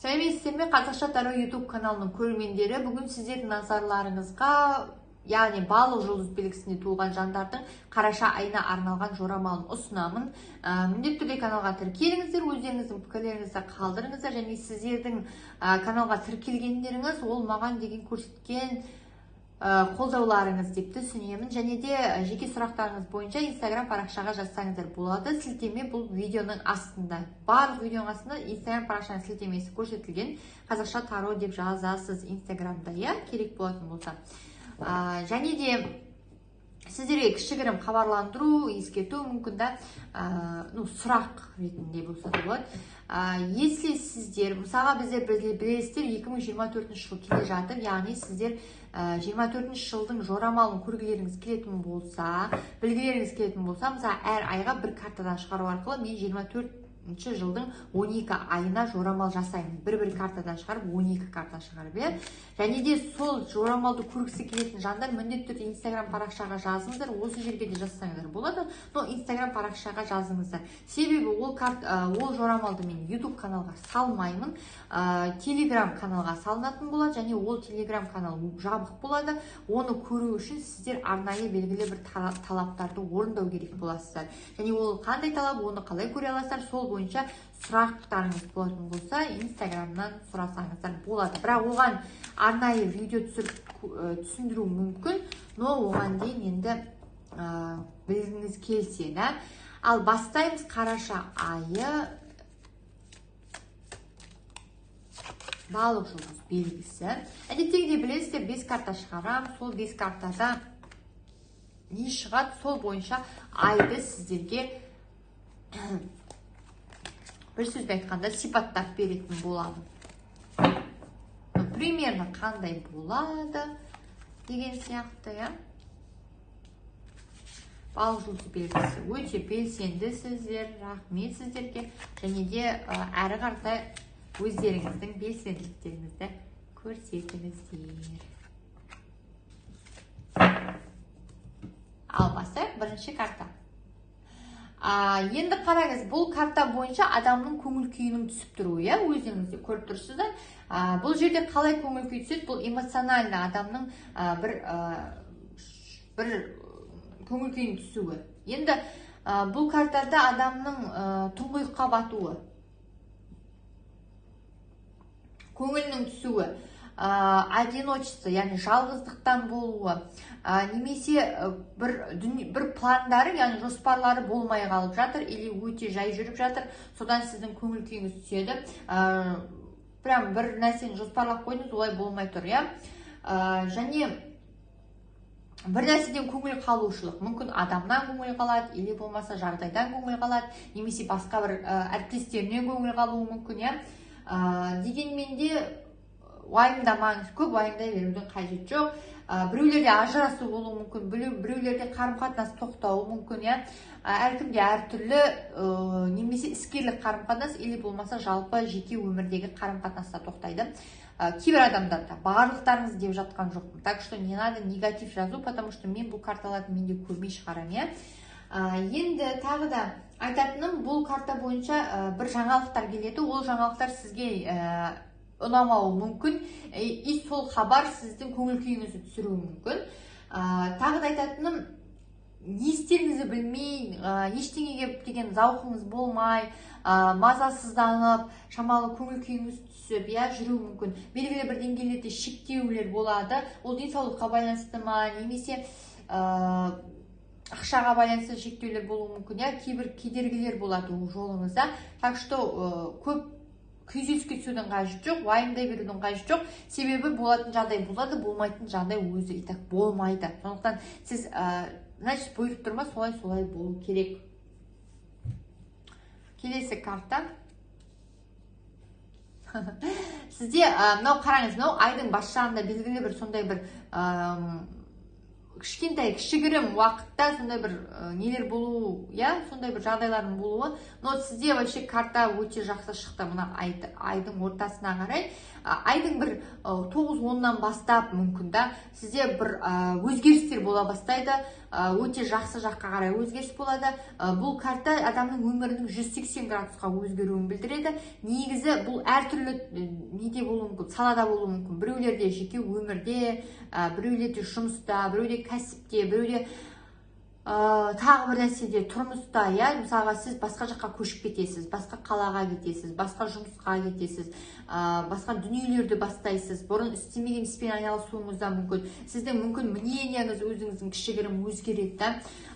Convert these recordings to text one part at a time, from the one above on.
Сәлеметсіздер ме? Қазақша Таро YouTube каналының көрермендері, бүгін сіздердің назарларыңызға, яғни балық жұлдыз белгісінде туылған жандардың қараша айына арналған жорамалын ұсынамын. Міндетті түрде каналға тіркеліңіздер, өздеріңіздің пікірлеріңізді қалдырыңыздар, және сіздердің каналға тіркелгендеріңіз ол маған деген көрсеткен қолдауларыңыз деп түсінемін. Және де жеке сұрақтарыңыз бойынша Instagram парақшаға жазсаңыздар болады. Сілтеме бұл видеоның астында. Барлық видеоның астында Instagram парақшаның сілтемесі көрсетілген. Қазақша Таро деп жазасыз Instagramда, керек болатын болса. Және де сіздерге кішігірім хабарландыру, ескерту мүмкін да сұрақ ретінде болса да болады. Если сіздер, мысалға біздер білесіздер 2024 жыл келе жатыр, яғни сіздер 24 жылдың жорамалын көргілеріңіз келетін болса, білгілеріңіз келетін болса, мысалы әр айға бір картадан шығару арқылы мен 24 жылдың 12 айына жорамал жасаймын. Бір картадан шығарып, 12 карта шығарып. Және де сол жорамалды көргісі келетін жандар міндетті түрде Instagram парақшаға жазыңыздар. Осы жерге де жазсаңыздар болады, но Instagram парақшаға жазыңыздар. Себебі ол жорамалды мен YouTube каналға салмаймын, Telegram каналға салынатын болады, және ол Telegram канал жабық болады. Оны көру үшін сіздер арнайы белгілі бір талаптарды орындау керек боласыздар. Және ол қандай талап, оны қалай көре аласыздар, сол бойынша сұрақтарыңыз болатын болса, Instagramнан сұрасаңыздар болады. Бірақ оған арнайы видео түсіндіру мүмкін, но оған дейін енді білгіңіз келсе. Ал бастаймыз. Қараша айы балық жұлдыз белгісі. Әдеттегідей білесіздер, 5 карта шығарам, сол 5 картада не шығады, сол бойынша айды сіздерге бір сөзбен айтқанда сипаттап беретін боламын. Примерно қандай болады деген сияқты, балық жұлдыз белгісі. Өте белсенді сіздер, рахмет сіздерге. Және де әрі қаратай өздеріңіздің белсенділіктеріңізді көрсетіңіздер. Ал бастайық, бірінші карта. Енді қараңыз, бұл карта бойынша адамның көңіл күйінің түсіп тұруы, өздеріңіз де көріп тұрсыздар. Бұл жерде қалай көңіл күй түседі? Бұл эмоциональды адамның бір көңіл күйінің түсуі. Енді бұл картада адамның тұңғиыққа батуы, көңілінің түсуі, одиночество, яғни жалғыздықтан болуы, немесе бір пландары, яғни жоспарлары болмай қалып жатыр, или өте жай жүріп жатыр, содан сіздің көңіл күйіңіз түседі. Прям бір нәрсені жоспарлап қойдыңыз, олай болмай тұр, және бір нәрседен көңіл қалушылық, мүмкін адамнан көңіл қалады, или болмаса жағдайдан көңіл қалады, немесе басқа бір әріптестерінен көңіл қалуы мүмкін, дегенмен де уайымдамаңыз, көп уайымдай берудің қажеті жоқ. Біреулерде ажырасу болуы мүмкін, біреулерде қарым-қатынас тоқтауы мүмкін, әркімде әртүрлі, немесе іскерлік қарым-қатынас, или болмаса жалпы жеке өмірдегі қарым-қатынаста тоқтайды. Кейбір адамдарда барлықтарыңыз деп жатқан жоқпын. Так что не надо негатив жазу, потому что мен бұл карталарды менде көрмей шығарам. Енді тағы да айтатыным, бұл карта бойынша бір жаңалықтар келеді. Ол жаңалықтар сізге ұнамауы мүмкін, и сол хабар сіздің көңіл күйіңізді түсіруі мүмкін. Тағы да айтатыным, не істеріңізді білмей, ештеңеге деген зауқыңыз болмай, мазасызданып, шамалы көңіл күйіңіз түсіп, жүруі мүмкін. Белгілі бір деңгейлерде шектеулер болады. Ол денсаулыққа байланысты ма, немесе ақшаға байланысты шектеулер болуы мүмкін, кейбір кедергілер болады жолыңызда. Так что көп күйзеліске түсудің қажеті жоқ, уайымдай берудің қажеті жоқ. Себебі болатын жағдай болады, болмайтын жағдай өзі итак болмайды. Сондықтан сіз, значит, бұйырып тұрма, солай болу керек. Келесі карта. Сізде, мынау қараңыз, мынау айдың бас жағында белгілі бір сондай бір кішкентай кішігірім уақытта сондай бір нелер болуы, сондай бір жағдайлардың болуы. Но сізде вообще карта өте жақсы шықты. Мына айдың ортасына қарай, айдың бір 9-10-нан бастап мүмкін сізде бір өзгерістер бола бастайды. Өте жақсы жаққа қарай өзгеріс болады. Бұл карта адамның өмірінің 180 градусқа өзгеруін білдіреді. Негізі бұл әртүрлі неде болуы мүмкін, салада болуы мүмкін. Біреулерде жеке өмірде, біреулерде жұмыста, біреуде кәсіпте, біреуде тағы бір нәрседе, тұрмыста, мысалға сіз басқа жаққа көшіп кетесіз, басқа қалаға кетесіз, басқа жұмысқа кетесіз, басқа дүниелерді бастайсыз, бұрын істемеген іспен айналысуыңыз да мүмкін. Сіздің мүмкін мнениеңіз өзіңіздің кішігірім өзгереді,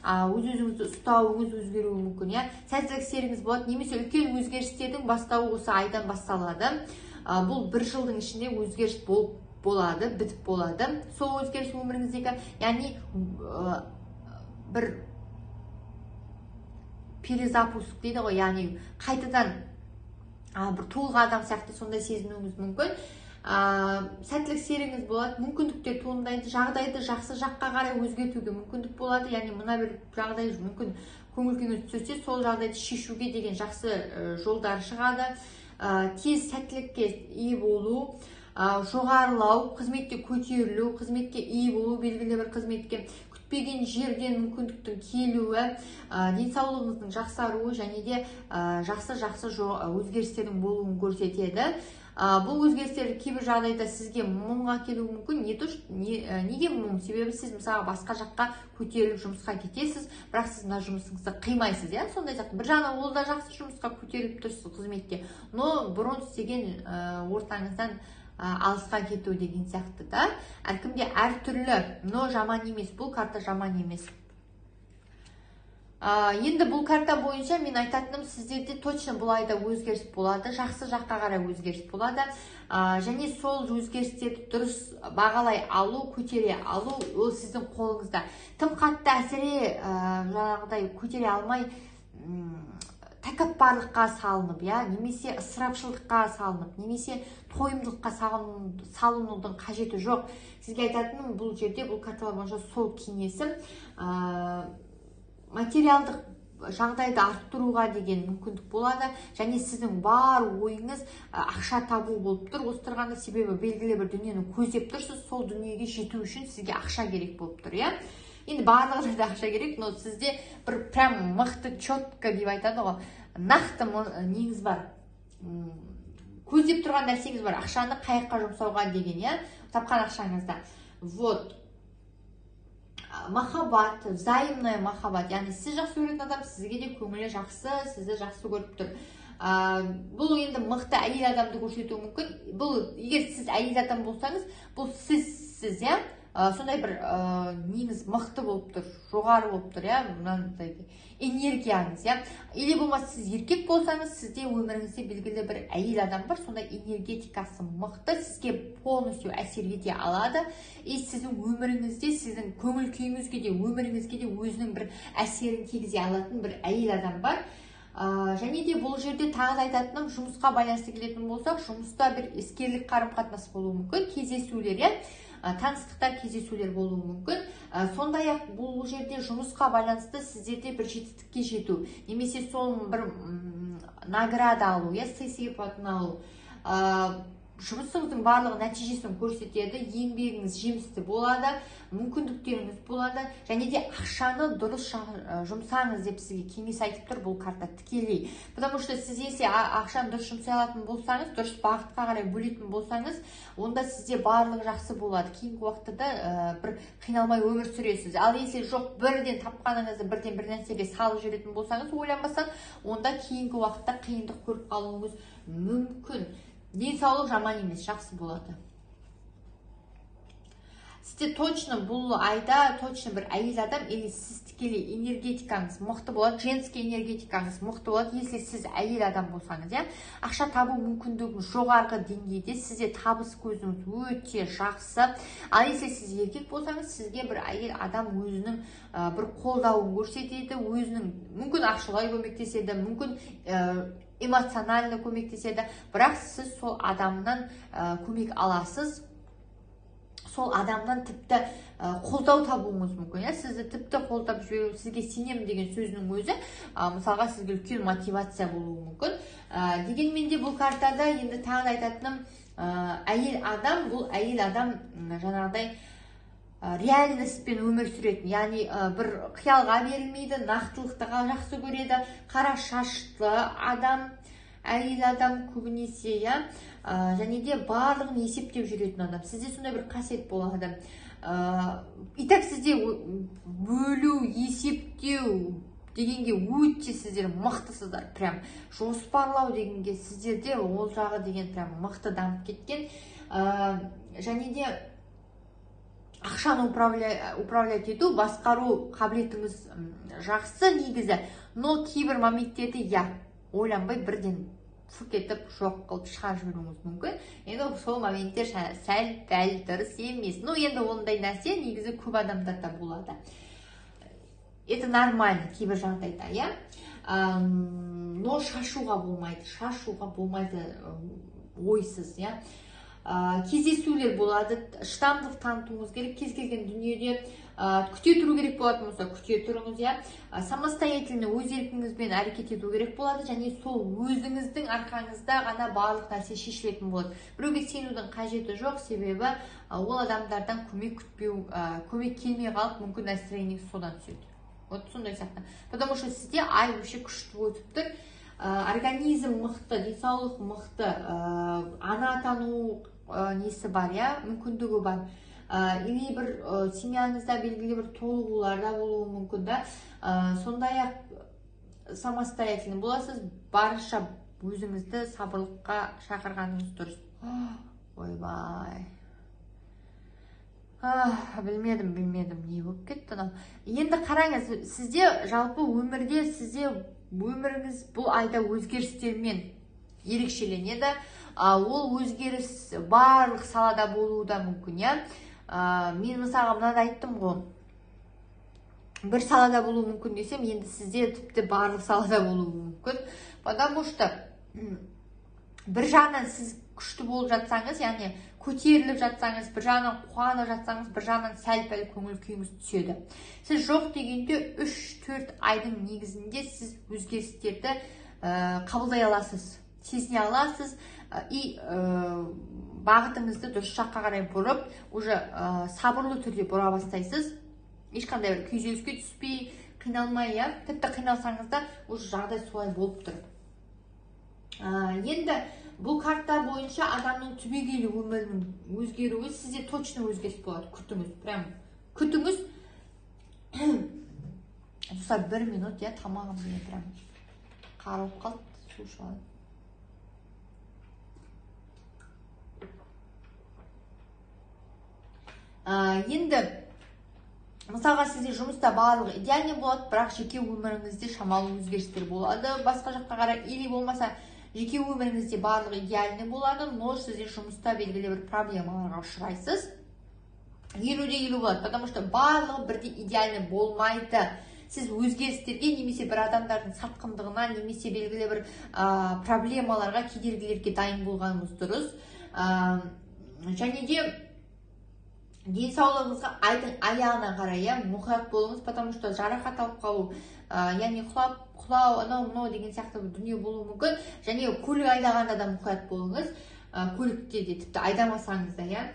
өз-өзіңізді ұстауыңыз өзгеруі мүмкін, сәттілік серіңіз болады, немесе үлкен өзгерістердің бастауы осы айдан басталады. Бұл бір жылдың ішінде өзгеріс болады, бітіп болады. Сол өзгеріс өміріңіздегі, яғни бір перезапуск дейді ғой, яғни қайтадан бір туылған адам сияқты сондай сезінуіңіз мүмкін. Сәттілік серіңіз болады, мүмкіндіктер туындайды, жағдайды жақсы жаққа қарай өзгертуге мүмкіндік болады. Яғни мына бір жағдай мүмкін көңіл күйіңіз түссе, сол жағдайды шешуге деген жақсы жолдар шығады. Тез сәттілікке ие болу, жоғарылау, қызметте көтерілу, қызметке ие болу, белгілі бір қызметке күтпеген жерден мүмкіндіктің келуі, денсаулығыңыздың жақсаруы және де жақсы өзгерістердің болуын көрсетеді. Бұл өзгерістер кейбір жағдайда сізге мұңға келуі мүмкін. Неге мұң? Себебі сіз мысалы басқа жаққа көтеріліп жұмысқа кетесіз, бірақ сіз мына жұмысыңызды қимайсыз, сондай сияқты. Бір жағынан ол да жақсы жұмысқа көтеріліп тұрсыз қызметте, но бұрын істеген ортаңыздан алысқа кету деген сияқты да. Әркімде әртүрлі, но жаман емес, бұл карта жаман емес. Енді бұл карта бойынша мен айтатыным, сіздерде точно бұл айда өзгеріс болады, жақсы жаққа қарай өзгеріс болады. Және сол өзгерістерді дұрыс бағалай алу, көтере алу, ол сіздің қолыңызда. Тым қатты әсіре жаңағыдай көтере алмай, тәкаппарлыққа салынып, немесе ысырапшылдыққа салынып, немесе тойымдылыққа салынудың қажеті жоқ. Сізге айтатыным, бұл жерде бұл карталар бойынша сол кеңесім материалдық жағдайды арттыруға деген мүмкіндік болады, және сіздің бар ойыңыз ақша табу болып тұр. Осы тұрғанда себебі белгілі бір дүниені көздеп тұрсыз, сол дүниеге жету үшін сізге ақша керек болып тұр, Енді барлығына да ақша керек, но сізде бір прям мықты, четко деп айтады ғой, нақты неңіз бар, көздеп тұрған нәрсеңіз бар, ақшаны қайыққа жұмсауға деген, тапқан ақшаңызда. Вот. Махаббат, взаимная махаббат, яғни сіз жақсы көретін адам сізге де көңілі жақсы, сізді жақсы көріп тұр. Бұл енді мықты әйел адамды көрсетуі мүмкін. Бұл егер сіз әйел адам болсаңыз, бұл сіз, сондай бір неңіз мықты болып тұр, жоғары болып тұр, энергияңыз, или болмаса сіз еркек болсаңыз, сізде өміріңізде белгілі бір әйел адам бар, сондай энергетикасы мықты, сізге полностью әсер ете алады. И сіздің өміріңізде, сіздің көңіл күйіңізге де, өміріңізге де өзінің бір әсерін тигізе алатын бір әйел адам бар. Және де бұл жерде тағы айтатыным, жұмысқа байланысты келетін болсақ, жұмыста бір іскерлік қарым-қатынас болуы мүмкін, кездесулер, таныстықтар, кездесулер болуы мүмкін. Сондай-ақ бұл жерде жұмысқа байланысты сіздерде бір жетістікке жету, немесе сол бір награда алу, сый-сияпатын алу, жұмысыңыздың барлығы нәтижесін көрсетеді, еңбегіңіз жемісті болады, мүмкіндіктеріңіз болады, және де ақшаны дұрыс жұмсаңыз деп сізге кеңес айтып тұр бұл карта тікелей. Потому что сіз если ақшаны дұрыс жұмсай алатын болсаңыз, дұрыс бағытқа қарай бөлетін болсаңыз, онда сізде барлығы жақсы болады. Кейінгі уақытта бір қиналмай өмір сүресіз. Ал если жоқ, бірден тапқаныңызды бірден бір нәрсеге салып жүретін болсаңыз, ойланбастан, онда кейінгі уақытта қиындық көріп қалуыңыз мүмкін. Денсаулық жаман емес, жақсы болады. Сізде точно бұл айда точно бір әйел адам, или сіз тікелей энергетикаңыз мықты болады, женский энергетикаңыз мықты болады, если сіз әйел адам болсаңыз, ақша табу мүмкіндігіңіз жоғарғы деңгейде, сізде табыс көзіңіз өте жақсы. Ал если сіз еркек болсаңыз, сізге бір әйел адам өзінің бір қолдауын көрсетеді, өзінің мүмкін ақшалай көмектеседі, мүмкін эмоционально көмектеседі, бірақ сіз сол адамнан көмек аласыз. сол адамнан тіпті қолдау табуыңыз мүмкін. Сізді тіпті қолдап жіберу, сізге сенемін деген сөзінің өзі мысалға сізге үлкен мотивация болуы мүмкін. Дегенмен де бұл картада енді тағы да айтатыным, әйел адам, бұл әйел адам жаңағыдай реальностьпен өмір сүретін, яғни бір қиялға берілмейді, нақтылықты жақсы көреді, қара шашты адам, әйел адам көбінесе, және де барлығын есептеп жүретін адам. Сізде сондай бір қасиет болады. И так сізде бөлу, есептеу дегенге өте сіздер мықтысыздар. Прям жоспарлау дегенге сіздерде ол жағы деген прям мықты дамып кеткен. Және де ақшаны управлять ету, басқару қабілетіңіз жақсы негізі, но кейбір моменттерде ойланбай бірден фук етіп жоқ қылып шығарып жіберуіңіз мүмкін. Енді сол моменттер сәл дұрыс емес. Но енді ондай нәрсе негізі көп адамдарда болады. Это нормально кейбір жағдайда, но шашуға болмайды ойсыз, кездесулер болады, шыдамдылық танытуыңыз керек, кез келген дүниеде күте тұру керек болатын болса, күте тұрыңыз, самостоятельно өз еркіңізбен әрекет ету керек болады, және сол өзіңіздің арқаңызда ғана барлық нәрсе шешілетін болады. Біреуге сенудің қажеті жоқ, себебі ол адамдардан көмек күтпеу, көмек келмей қалып, мүмкін настроениеңіз содан түседі. Вот сондай сияқты. Потому что сізде ай өше күшті өтіп тұр, организм мықты, денсаулық мықты, ана атану несі бар, мүмкіндігі бар. Или бір семьяңызда белгілі бір толығуларда болуы мүмкін, сондай-ақ самостоятельно боласыз, барынша өзіңізді сабырлыққа шақырғаныңыз дұрыс. Ойбай. Білмедім, не болып кетті. Енді қараңыз, сізде жалпы өмірде, өміріңіз бұл айда өзгерістермен ерекшеленеді. Ол өзгеріс барлық салада болуы да мүмкін, Мен мысалға мынада айттым ғой, бір салада болуы мүмкін десем, енді сізде тіпті барлық салада болуы мүмкін. Потому что бір жағынан сіз күшті болып жатсаңыз, яғни көтеріліп жатсаңыз, бір жағынан қуанып жатсаңыз, бір жағынан сәл-пәл көңіл күйіңіз түседі. Сіз жоқ дегенде 3-4 айдың негізінде сіз өзгерістерді қабылдай аласыз, сезіне аласыз, и бағытыңызды дұрыс жаққа қарай бұрып, уже сабырлы түрде бұра бастайсыз. Ешқандай бір күйзеліске түспей, қиналмай, тіпті қиналсаңыз да уже жағдай солай болып тұр. Енді бұл карта бойынша адамның түбегейлі өмірінің өзгеруі, сізде точно өзгеріс болады. Күтіңіз, прям күтіңіз. Достар, 1 минут, тамағым деген прям қарылып қалды, су ішіп алайын. Енді мысалға сізде жұмыста барлығы идеальный болады, бірақ жеке өміріңізде шамалы өзгерістер болады. Басқа жаққа қарай, или болмаса жеке өміріңізде барлығы идеальный болады, но сізде жұмыста белгілі бір проблемаларға ұшырайсыз. 50-50 болады, потому что барлығы бірде идеальный болмайды. Сіз өзгерістерге, немесе бір адамдардың сатқындығына, немесе белгілі бір проблемаларға, кедергілерге дайын болғаныңыз дұрыс. Және де денсаулығыңызға айдың аяғына қарай мұқият болыңыз, потому что жарақат алып қалу, яғни құлау, анау деген сияқты дүние болуы мүмкін. Және көлік айдағанда да мұқият болыңыз, көлікте де тіпті айдамасаңыз да,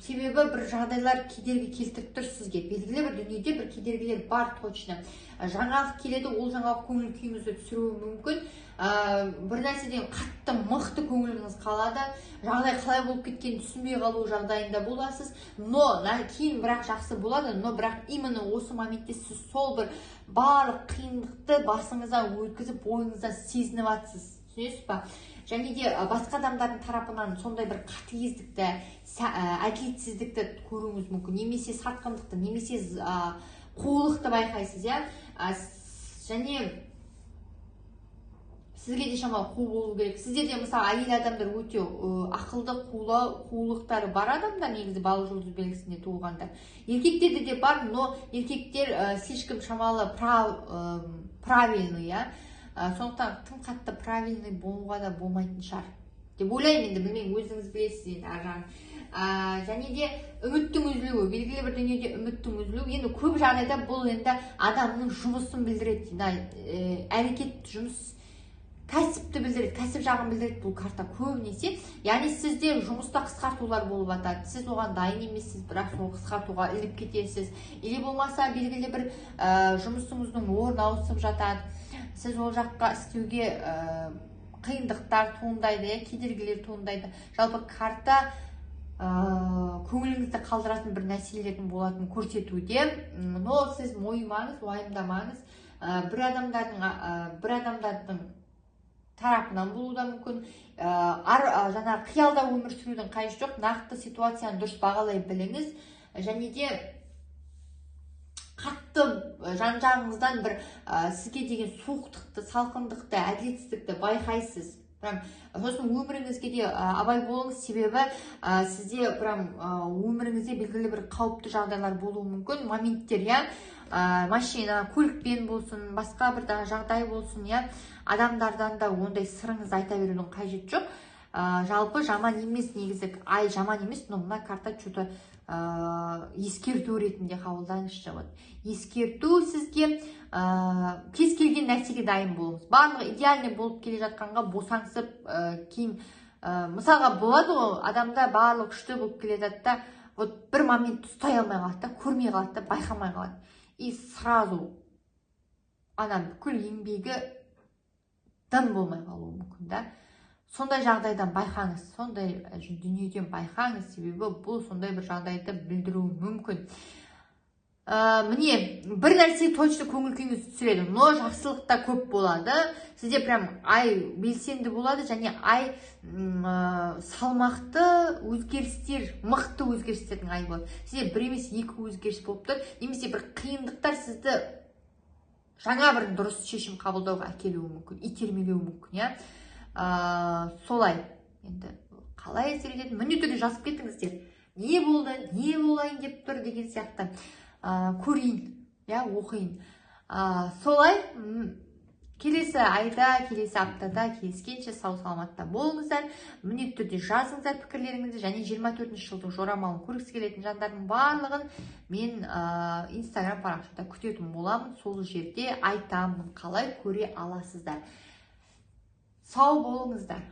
себебі бір жағдайлар кедергі келтіріп тұр сізге. Белгілі бір дүниеде бір кедергілер бар точно. Жаңалық келеді, ол жаңалық көңіл күйіңізді түсіруі мүмкін. Бір нәрседен қатты мықты көңіліңіз қалады, жағдай қалай болып кеткенін түсінбей қалу жағдайында боласыз. Но кейін бірақ жақсы болады, но бірақ именно осы моментте сіз сол бір барлық қиындықты басыңыздан өткізіп, ойыңыздан сезініп жатсыз. Түсінесіз ба? Және де басқа адамдардың тарапынан сондай бір қатыгездікті, әділетсіздікті көруіңіз мүмкін, немесе сатқындықты, немесе қулықты байқайсыз, және сізге де шамалы қу болу керек. Сіздерде мысалы әйел адамдар өте ақылды, қулықтары бар адамдар, негізі балық жұлдыз белгісінде туылғандар. Еркектерде де бар, но еркектер слишком шамалы правильный, сондықтан тым қатты правильный болуға да болмайтын шығар. деп ойлаймын. Енді білмеймін, өзіңіз білесіз енді ар жағын. Және де үміттің үзілуі, белгілі бір дүниеде үміттің үзілуі, енді көп жағдайда бұл енді адамның жұмысын білдіреді. Әрекет, жұмыс, кәсіпті білдіреді, кәсіп жағын білдіреді бұл карта көбінесе. Яғни сізде жұмыста қысқартулар болып жатады, сіз оған дайын емессіз, бірақ сол қысқартуға іліп кетесіз. Или болмаса белгілі бір жұмысыңыздың орны ауысып жатады, сіз ол жаққа істеуге қиындықтар туындайды, кедергілер туындайды. Жалпы карта көңіліңізді қалдыратын бір нәрселердің болатынын көрсетуде. Но сіз мойымаңыз, уайымдамаңыз. Бір адамдардың тарапынан болуы да мүмкін. Жаңа қиялда өмір сүрудің қажеті жоқ. Нақты ситуацияны дұрыс бағалай біліңіз. Және де қатты жан-жағыңыздан бір сізге деген суықтықты, салқындықты, әділетсіздікті байқайсыз. Сосын өміріңізге де абай болыңыз, себебі сізде өміріңізде белгілі бір қауіпті жағдайлар болуы мүмкін. Моменттер, машина, көлікпен болсын, басқа бір жағдай болсын, адамдардан да ондай сырыңызды айта берудің қажеті жоқ. Жалпы жаман емес, негізі ай жаман емес, но мына карта что-то ескерту ретінде қабылдаңызшы. Ескерту сізге кез келген нәрсеге дайын болыңыз. Барлығы идеальный болып келе жатқанға босаңсып, кейін мысалға болады ғой, адамда барлық күшті болып келе жатады да, бір момент ұстай алмай қалады да, көрмей қалады да, байқамай қалады. И сразу бүкіл еңбегі дым болмай қалуы мүмкін да. Сондай жағдайдан байқаңыз, сондай дүниеден байқаңыз, себебі бұл сондай бір жағдайды білдіруі мүмкін. Міне, бір нәрсе точно көңіл күйіңіз түсіреді, но жақсылық та көп болады. Сізде ай белсенді болады, және ай салмақты өзгерістер, мықты өзгерістердің ай болады. Сізде бір емес екі өзгеріс болып тұр, немесе бір қиындықтар сізді жаңа бір дұрыс шешім қабылдауға әкелуі мүмкін, итермелеуі мүмкін, солай. Енді қалай әсер етеді, міне түрде жазып кетіңіздер. Не болды, не болайын деп тұр деген сияқты көрейін, оқиын. Солай келесі айда, келесі аптада келіскенше сау саламатта болыңыздар. Міндетті түрде жазыңыздар пікірлеріңізді, және 24 жылдың жорамалын көргісі келетін жандардың барлығын мен Инстаграм парақшамда күтетін боламын. Сол жерде айтамын, қалай көре аласыздар. Сау болыңыздар.